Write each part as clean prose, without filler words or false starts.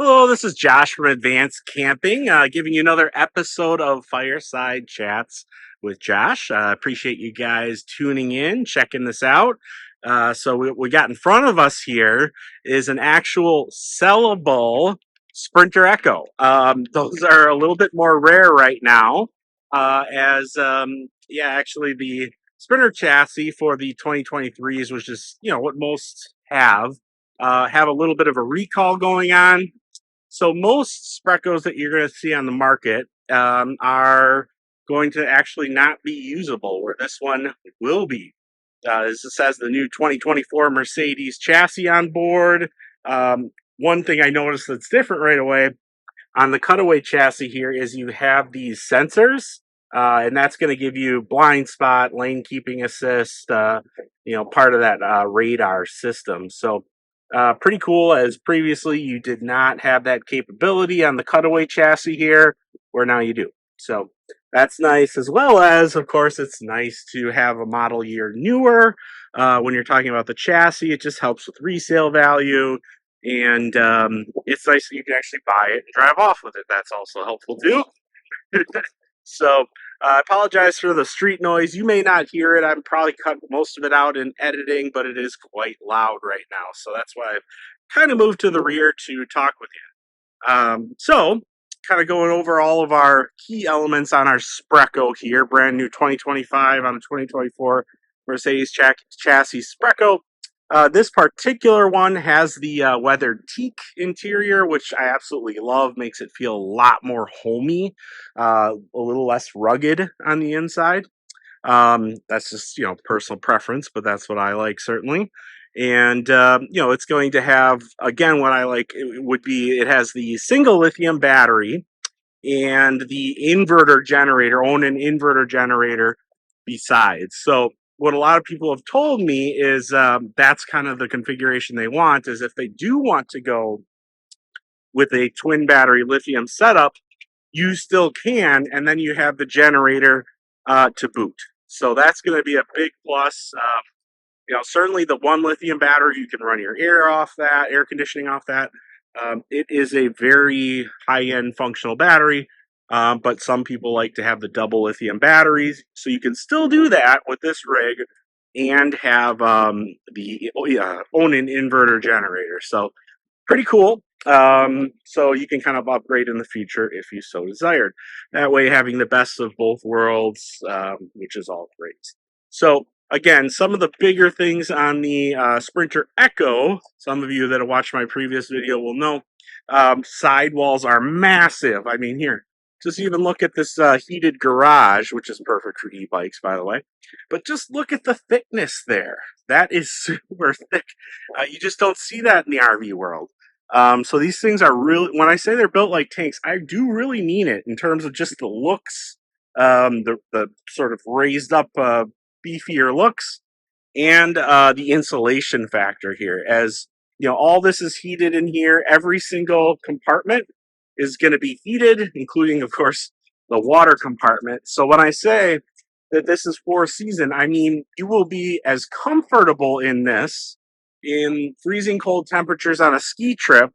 Hello, this is Josh from Advanced Camping, giving you another episode of Fireside Chats with Josh. Appreciate you guys tuning in, checking this out. So we got in front of us here is an actual sellable Sprinter Ekko. Those are a little bit more rare right now, actually the Sprinter chassis for the 2023s was just, what most have a little bit of a recall going on. So most Spreckos that you're going to see on the market are going to actually not be usable, where this one will be. This has the new 2024 Mercedes chassis on board. One thing I noticed that's different right away on the cutaway chassis here is you have these sensors, and that's going to give you blind spot, lane keeping assist, part of that radar system. So pretty cool, as previously you did not have that capability on the cutaway chassis here, where now you do. So that's nice, as well as, of course, it's nice to have a model year newer. When you're talking about the chassis, it just helps with resale value. And it's nice that you can actually buy it and drive off with it. That's also helpful too. So I apologize for the street noise. You may not hear it. I'm probably cut most of it out in editing, but it is quite loud right now. So that's why I've kind of moved to the rear to talk with you. So kind of going over all of our key elements on our Sprekko here, brand new 2025 on the 2024 Mercedes chassis Sprekko. This particular one has the weathered teak interior, which I absolutely love. Makes it feel a lot more homey, a little less rugged on the inside. That's just, personal preference, but that's what I like, certainly. And, it's going to have, again, what I like would be, it has the single lithium battery and the inverter generator, ONAN inverter generator besides. So what a lot of people have told me is that's kind of the configuration they want, is if they do want to go with a twin battery lithium setup, you still can, and then you have the generator to boot. So that's going to be a big plus. Certainly the one lithium battery, you can run your air conditioning off that. It is a very high-end functional battery, but some people like to have the double lithium batteries. So you can still do that with this rig and have the ONAN inverter generator. So pretty cool. So you can kind of upgrade in the future if you so desired. That way, having the best of both worlds, which is all great. So again, some of the bigger things on the Sprinter Ekko, some of you that have watched my previous video will know, sidewalls are massive. I mean, here, just even look at this heated garage, which is perfect for e-bikes, by the way. But just look at the thickness there. That is super thick. You just don't see that in the RV world. So these things are really, when I say they're built like tanks, I do really mean it in terms of just the looks, the sort of raised up, beefier looks, and the insulation factor here. As all this is heated in here. Every single compartment is going to be heated, including, of course, the water compartment. So when I say that this is 4-season, I mean you will be as comfortable in this in freezing cold temperatures on a ski trip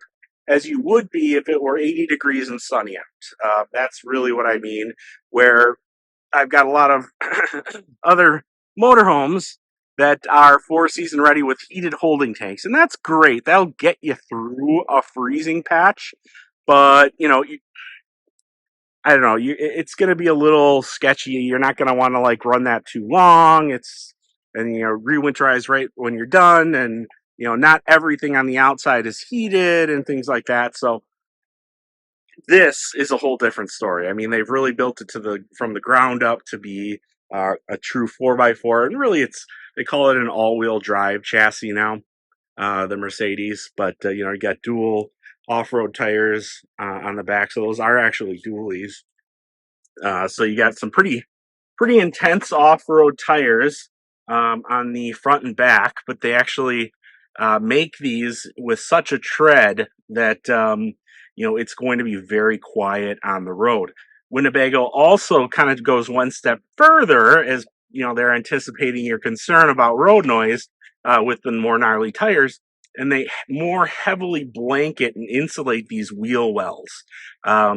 as you would be if it were 80 degrees and sunny out. That's really what I mean, where I've got a lot of other motorhomes that are 4-season ready with heated holding tanks, and that's great. That'll get you through a freezing patch, but I don't know. It's going to be a little sketchy. You're not going to want to run that too long. Rewinterize right when you're done, and not everything on the outside is heated and things like that. So this is a whole different story. I mean, they've really built it from the ground up to be a true 4x4, and really they call it an all-wheel drive chassis now, the Mercedes. But you got dual off-road tires on the back, so those are actually dualies. So you got some pretty intense off-road tires on the front and back, but they actually make these with such a tread that it's going to be very quiet on the road. Winnebago also kind of goes one step further, as they're anticipating your concern about road noise with the more gnarly tires. and they more heavily blanket and insulate these wheel wells.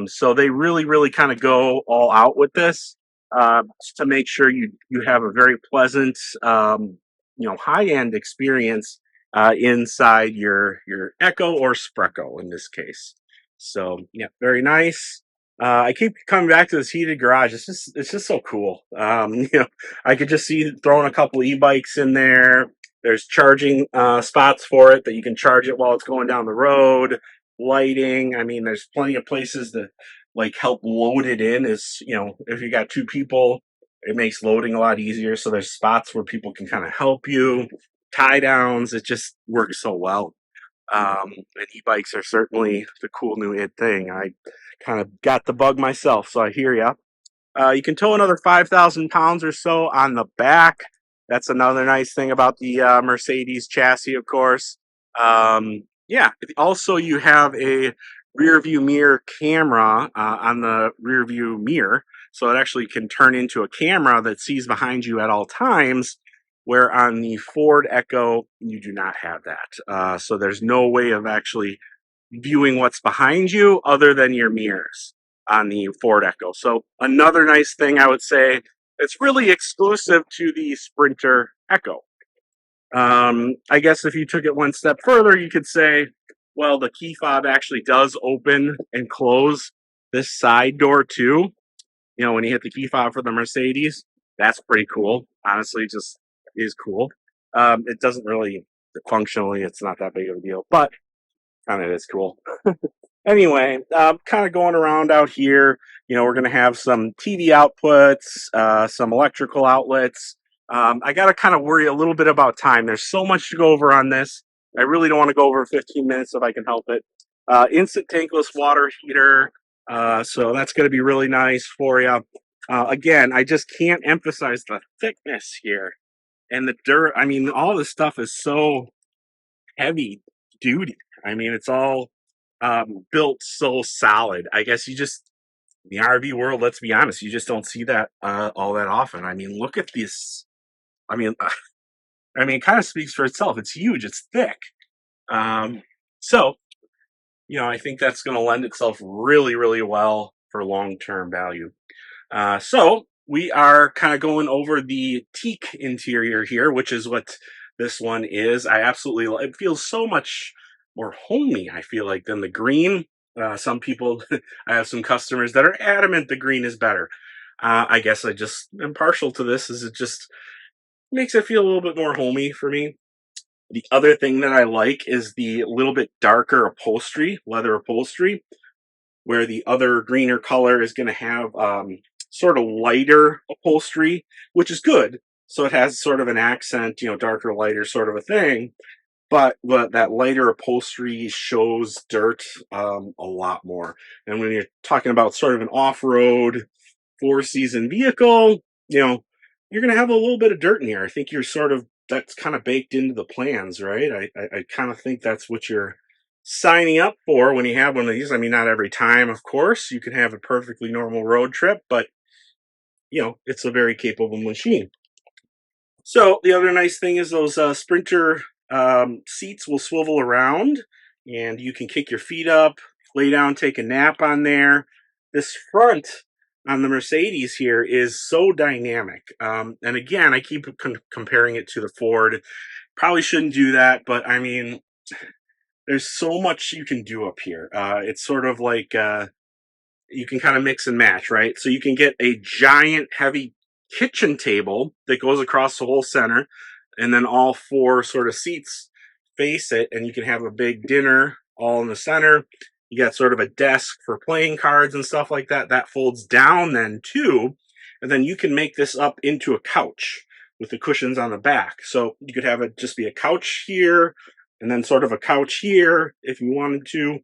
So they really kind of go all out with this to make sure you have a very pleasant, high end experience inside your Ekko or Sprekko in this case. So yeah, very nice. I keep coming back to this heated garage. It's just so cool. I could just see throwing a couple e-bikes in there. There's charging spots for it that you can charge it while it's going down the road. Lighting. I mean, there's plenty of places to like help load it in. If you got two people, it makes loading a lot easier. So there's spots where people can kind of help you. Tie downs. It just works so well. And e-bikes are certainly the cool new it thing. I kind of got the bug myself, so I hear ya. You can tow another 5,000 pounds or so on the back. That's another nice thing about the Mercedes chassis, of course. Yeah, also you have a rear view mirror camera on the rear view mirror. So it actually can turn into a camera that sees behind you at all times, where on the Ford Ekko, you do not have that. So there's no way of actually viewing what's behind you other than your mirrors on the Ford Ekko. So another nice thing I would say, it's really exclusive to the Sprinter Ekko. I guess if you took it one step further, you could say, well, the key fob actually does open and close this side door too. When you hit the key fob for the Mercedes, that's pretty cool. Honestly, just is cool. It doesn't really, functionally, it's not that big of a deal, but kind of is cool. Anyway, kind of going around out here, we're going to have some TV outputs, some electrical outlets. I got to kind of worry a little bit about time. There's so much to go over on this. I really don't want to go over 15 minutes if I can help it. Instant tankless water heater. So that's going to be really nice for you. Again, I just can't emphasize the thickness here and the dirt. I mean, all this stuff is so heavy duty. I mean, it's all built so solid. I guess in the RV world, let's be honest, you just don't see that all that often. I mean, look at this. I mean, it kind of speaks for itself. It's huge. It's thick. So, I think that's going to lend itself really well for long-term value. So we are kind of going over the teak interior here, which is what this one is. I absolutely, it feels so much more homey, I feel like, than the green. Some people, I have some customers that are adamant the green is better. I guess I just am partial to this, as it just makes it feel a little bit more homey for me. The other thing that I like is the little bit darker upholstery, leather upholstery, where the other greener color is going to have sort of lighter upholstery, which is good. So it has sort of an accent, darker, lighter sort of a thing. But that lighter upholstery shows dirt a lot more. And when you're talking about sort of an off-road, four-season vehicle, you're going to have a little bit of dirt in here. I think that's kind of baked into the plans, right? I kind of think that's what you're signing up for when you have one of these. I mean, not every time, of course. You can have a perfectly normal road trip, but, it's a very capable machine. So the other nice thing is those Sprinter seats will swivel around, and you can kick your feet up, lay down, take a nap on there. This front on the Mercedes here is so dynamic. And again, I keep comparing it to the Ford. Probably shouldn't do that, but I mean, there's so much you can do up here. It's sort of like you can kind of mix and match, right? So you can get a giant, heavy kitchen table that goes across the whole center, and then all four sort of seats face it, and you can have a big dinner all in the center. You got sort of a desk for playing cards and stuff like that. That folds down then too, and then you can make this up into a couch with the cushions on the back. So you could have it just be a couch here, and then sort of a couch here if you wanted to.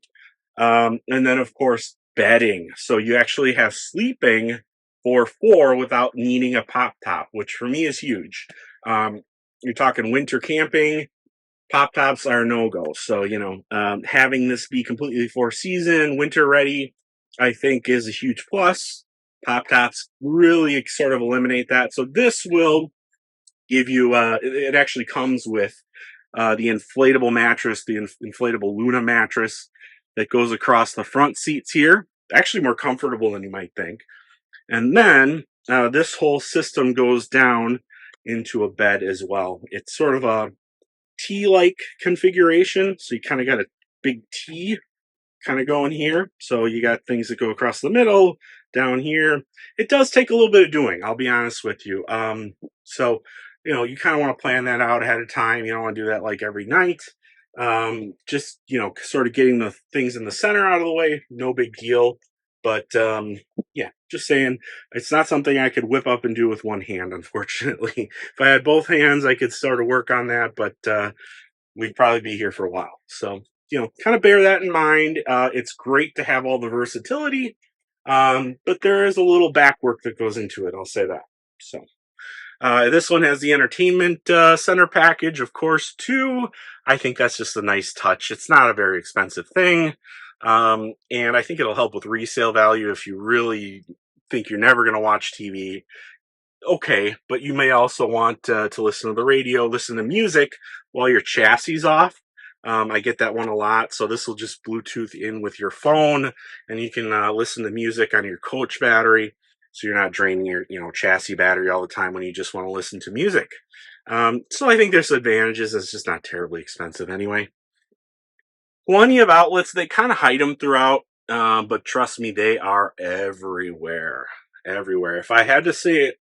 And then, of course, bedding. So you actually have sleeping for four without needing a pop top, which for me is huge. You're talking winter camping, pop tops are no-go. So, having this be completely four-season, winter ready, I think is a huge plus. Pop tops really sort of eliminate that. So this will give you, it actually comes with the inflatable mattress, the inflatable Luna mattress that goes across the front seats here. Actually more comfortable than you might think. And then this whole system goes down into a bed as well. It's sort of a T-like configuration. So you kind of got a big T kind of going here. So you got things that go across the middle, down here. It does take a little bit of doing, I'll be honest with you. So, you know, you kind of want to plan that out ahead of time. You don't want to do that like every night. Just, you know, sort of getting the things in the center out of the way, no big deal. But yeah, just saying, it's not something I could whip up and do with one hand, unfortunately. If I had both hands, I could sort of work on that, but we'd probably be here for a while. So, you know, kind of bear that in mind. It's great to have all the versatility, but there is a little back work that goes into it, I'll say that. So, this one has the entertainment center package, of course, too. I think that's just a nice touch. It's not a very expensive thing. And I think it'll help with resale value if you really think you're never going to watch TV. Okay, but you may also want to listen to the radio, listen to music while your chassis is off. I get that one a lot. So this will just Bluetooth in with your phone, and you can listen to music on your coach battery. So you're not draining your, you know, chassis battery all the time when you just want to listen to music. So I think there's advantages. It's just not terribly expensive anyway. Plenty of outlets. They kind of hide them throughout, but trust me, they are everywhere. Everywhere. If I had to say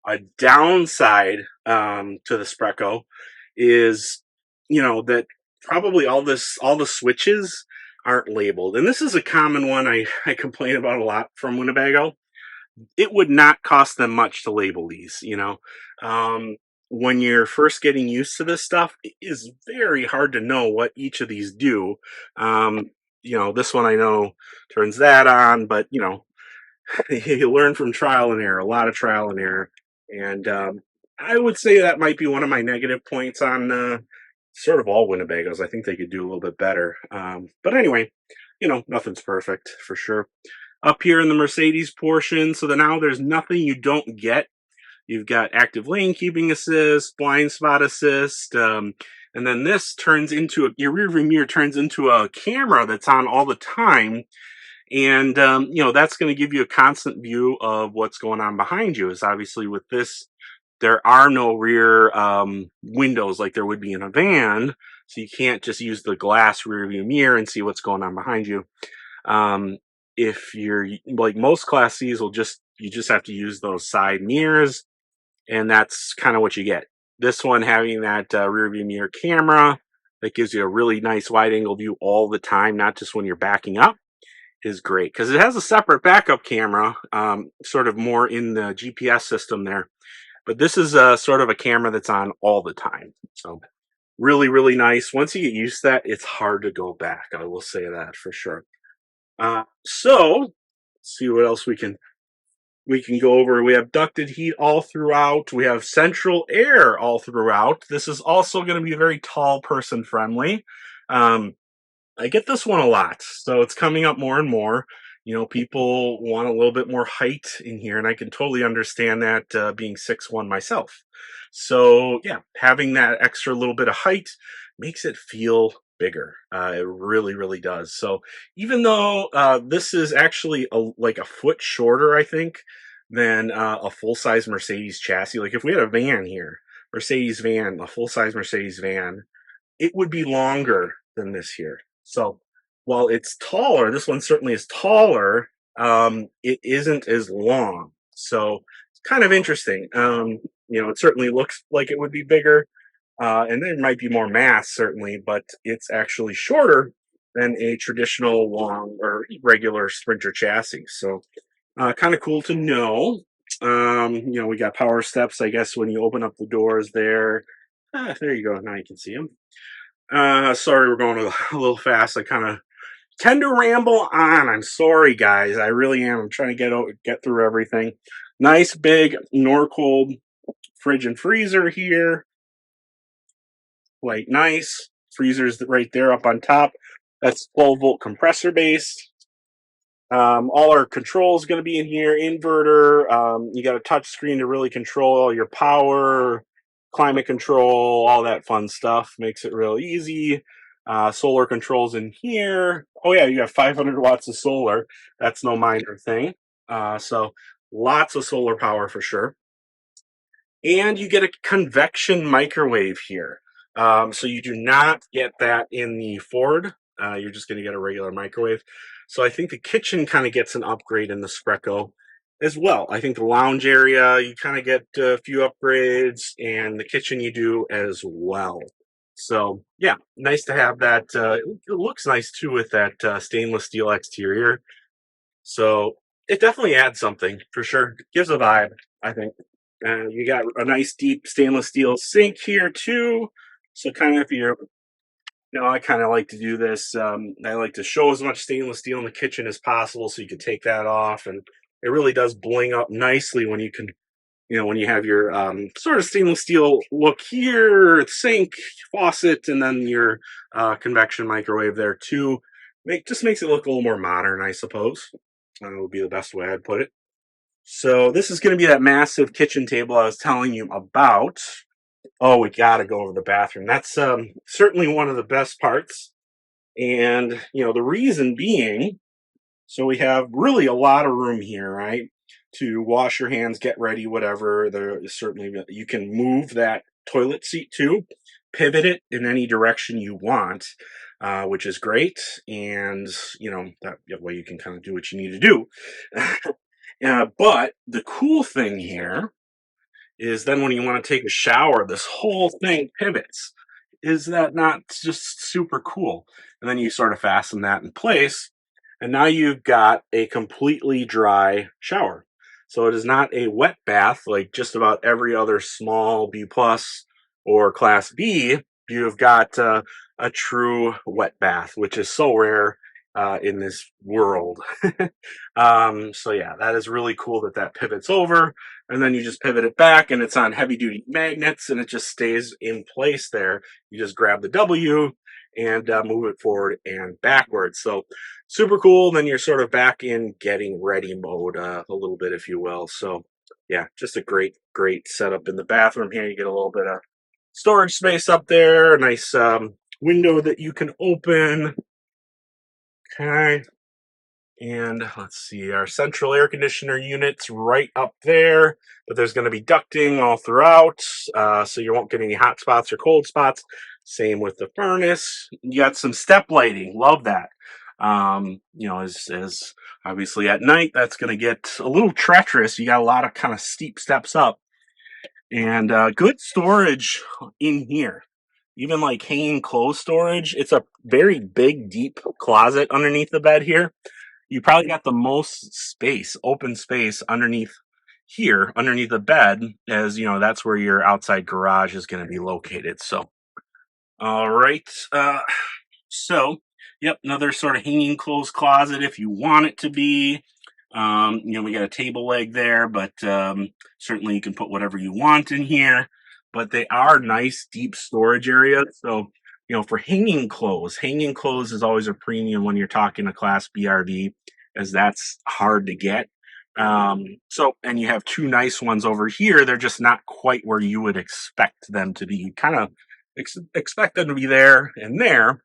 a downside to the Sprekko is, you know, that probably all the switches aren't labeled. And this is a common one I complain about a lot from Winnebago. It would not cost them much to label these, you know. When you're first getting used to this stuff, it is very hard to know what each of these do. You know, this one I know turns that on, but you know, you learn from trial and error, a lot of trial and error. And I would say that might be one of my negative points on sort of all Winnebagos. I think they could do a little bit better. But anyway, you know, nothing's perfect for sure. Up here in the Mercedes portion, so that now there's nothing you don't get. You've got active lane keeping assist, blind spot assist, and then this turns into your rear view mirror turns into a camera that's on all the time. And, you know, that's going to give you a constant view of what's going on behind you. Is obviously with this, there are no rear windows like there would be in a van. So you can't just use the glass rear view mirror and see what's going on behind you. If you're like most Class C's, you just have to use those side mirrors, and that's kind of what you get. This one having that rear view mirror camera that gives you a really nice wide angle view all the time, not just when you're backing up, is great because it has a separate backup camera, sort of more in the GPS system there. But this is sort of a camera that's on all the time. So really, really nice. Once you get used to that, it's hard to go back. I will say that for sure. So let's see what else we can go over. We have ducted heat all throughout. We have central air all throughout. This is also going to be very tall person friendly. I get this one a lot, so it's coming up more and more. You know, people want a little bit more height in here, and I can totally understand that being 6'1" myself. So yeah, having that extra little bit of height makes it feel bigger. It really, really does. So even though this is actually like a foot shorter, I think, than a full-size Mercedes chassis. Like if we had a van here, Mercedes van, a full-size Mercedes van, it would be longer than this here. So while it's taller, this one certainly is taller, it isn't as long. So it's kind of interesting. You know, it certainly looks like it would be bigger, and there might be more mass, certainly, but it's actually shorter than a traditional long or regular Sprinter chassis. So kind of cool to know. You know, we got power steps, I guess, when you open up the doors there. There you go. Now you can see them. Sorry, we're going a little fast. I kind of tend to ramble on. I'm sorry, guys. I really am. I'm trying to get through everything. Nice big Norcold fridge and freezer here. Quite nice. Freezer's right there up on top. That's 12-volt compressor based. All our controls going to be in here. Inverter. You got a touch screen to really control all your power, climate control, all that fun stuff. Makes it real easy. Solar controls in here. Oh yeah, you got 500 watts of solar. That's no minor thing. So lots of solar power for sure. And you get a convection microwave here. So you do not get that in the Ford. You're just going to get a regular microwave. So I think the kitchen kind of gets an upgrade in the Sprekko as well. I think the lounge area, you kind of get a few upgrades, and the kitchen you do as well. So yeah, nice to have that. It looks nice too with that stainless steel exterior. So it definitely adds something for sure. Gives a vibe, I think. You got a nice deep stainless steel sink here too. So kind of if you're, I kind of like to do this. I like to show as much stainless steel in the kitchen as possible, so you can take that off, and it really does bling up nicely when you can, when you have your sort of stainless steel look here, sink, faucet, and then your convection microwave there too. Just makes it look a little more modern, I suppose. Would be the best way I'd put it. So this is going to be that massive kitchen table I was telling you about. Oh, we got to go over the bathroom. That's certainly one of the best parts. And, the reason being, so we have really a lot of room here, right? To wash your hands, get ready, whatever. There is certainly, you can move that toilet seat too, pivot it in any direction you want, which is great. And, that way you can kind of do what you need to do. But the cool thing here is then when you want to take a shower, this whole thing pivots. Is that not just super cool? And then you sort of fasten that in place, and now you've got a completely dry shower. So it is not a wet bath like just about every other small B plus or class B. You've got a true wet bath, which is so rare in this world. So yeah, that is really cool that pivots over, and then you just pivot it back, and it's on heavy duty magnets, and it just stays in place there. You just grab the W and move it forward and backwards. So super cool. Then you're sort of back in getting ready mode a little bit, if you will. So yeah, just a great setup in the bathroom here. You get a little bit of storage space up there, a nice window that you can open. Okay. And let's see, our central air conditioner unit's right up there, but there's going to be ducting all throughout, so you won't get any hot spots or cold spots. Same with the furnace. You got some step lighting. Love that. As obviously at night, that's going to get a little treacherous. You got a lot of kind of steep steps up, and good storage in here. Even like hanging clothes storage. It's a very big, deep closet underneath the bed here. You probably got the most space, open space underneath here, underneath the bed, as that's where your outside garage is going to be located. So, all right. So, yep, another sort of hanging clothes closet if you want it to be. We got a table leg there, but certainly you can put whatever you want in here. But they are nice, deep storage areas. So, for hanging clothes is always a premium when you're talking a Class B RV, as that's hard to get. And you have two nice ones over here. They're just not quite where you would expect them to be. You kind of expect them to be there and there,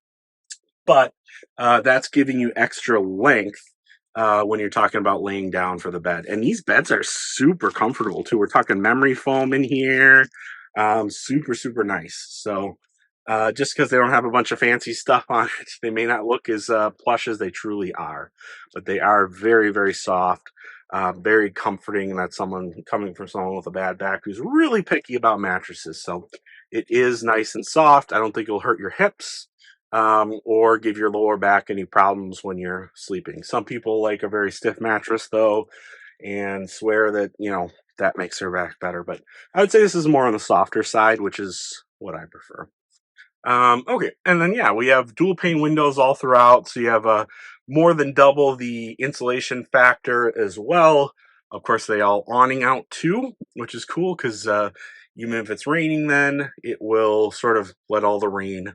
but that's giving you extra length when you're talking about laying down for the bed. And these beds are super comfortable too. We're talking memory foam in here. Super nice. So just because they don't have a bunch of fancy stuff on it, they may not look as plush as they truly are, but they are very soft, very comforting. And that's coming from someone with a bad back who's really picky about mattresses. So it is nice and soft. I don't think it'll hurt your hips or give your lower back any problems when you're sleeping. Some people like a very stiff mattress though, and swear that that makes their back better. But I would say this is more on the softer side, which is what I prefer. Okay, and then we have dual pane windows all throughout, so you have more than double the insulation factor as well. Of course, they all awning out too, which is cool because even if it's raining, then it will sort of let all the rain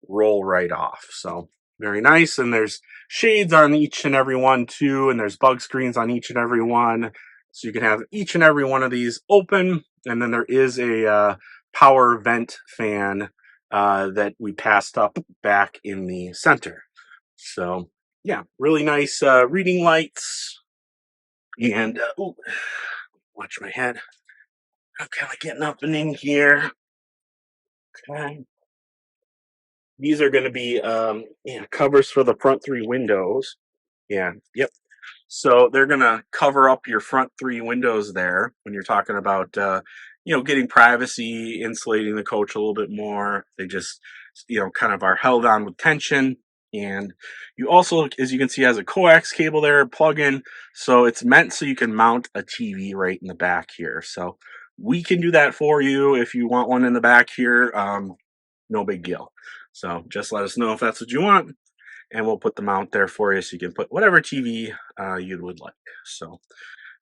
roll right off. So very nice. And there's shades on each and every one too, and there's bug screens on each and every one. So you can have each and every one of these open, and then there is a power vent fan that we passed up back in the center. So yeah, really nice reading lights. And ooh, watch my head. I'm kind of getting up and in here. Okay. These are going to be covers for the front 3 windows. Yeah, yep. So they're going to cover up your front 3 windows there when you're talking about, getting privacy, insulating the coach a little bit more. They just, kind of are held on with tension. And you also, as you can see, has a coax cable there, plug-in. So it's meant so you can mount a TV right in the back here. So we can do that for you if you want one in the back here. No big deal. So just let us know if that's what you want, and we'll put the mount there for you so you can put whatever TV you would like. So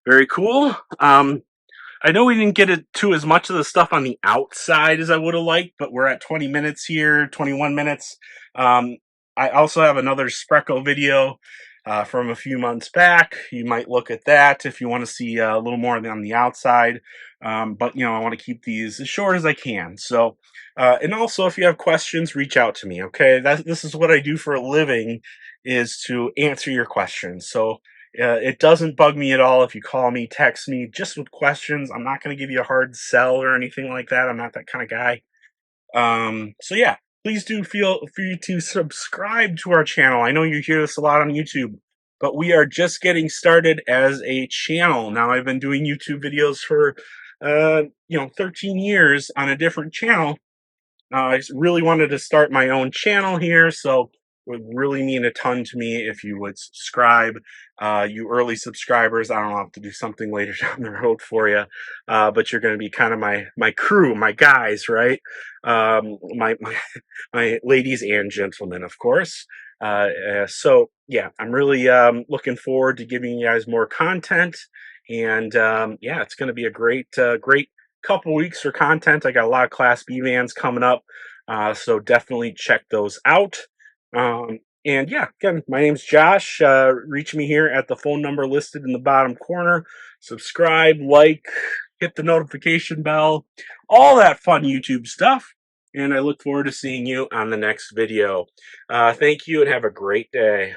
very cool. I know we didn't get to as much of the stuff on the outside as I would have liked, but we're at 20 minutes here, 21 minutes. I also have another Sprekko video from a few months back. You might look at that if you want to see a little more on the outside. But, I want to keep these as short as I can. So, and also if you have questions, reach out to me, okay? This is what I do for a living, is to answer your questions. So, it doesn't bug me at all if you call me, text me, just with questions. I'm not going to give you a hard sell or anything like that. I'm not that kind of guy. So yeah, please do feel free to subscribe to our channel. I know you hear this a lot on YouTube, but we are just getting started as a channel. Now, I've been doing YouTube videos for, 13 years on a different channel. I really wanted to start my own channel here, so it would really mean a ton to me if you would subscribe. You early subscribers, I don't know, I'll have to do something later down the road for you, but you're going to be kind of my crew, my guys, right? My ladies and gentlemen, of course. So yeah, I'm really looking forward to giving you guys more content, and yeah, it's going to be a great couple weeks for content. I got a lot of Class B vans coming up, so definitely check those out. And yeah, again, my name's Josh. Reach me here at the phone number listed in the bottom corner. Subscribe, like, hit the notification bell, all that fun YouTube stuff. And I look forward to seeing you on the next video. Thank you and have a great day.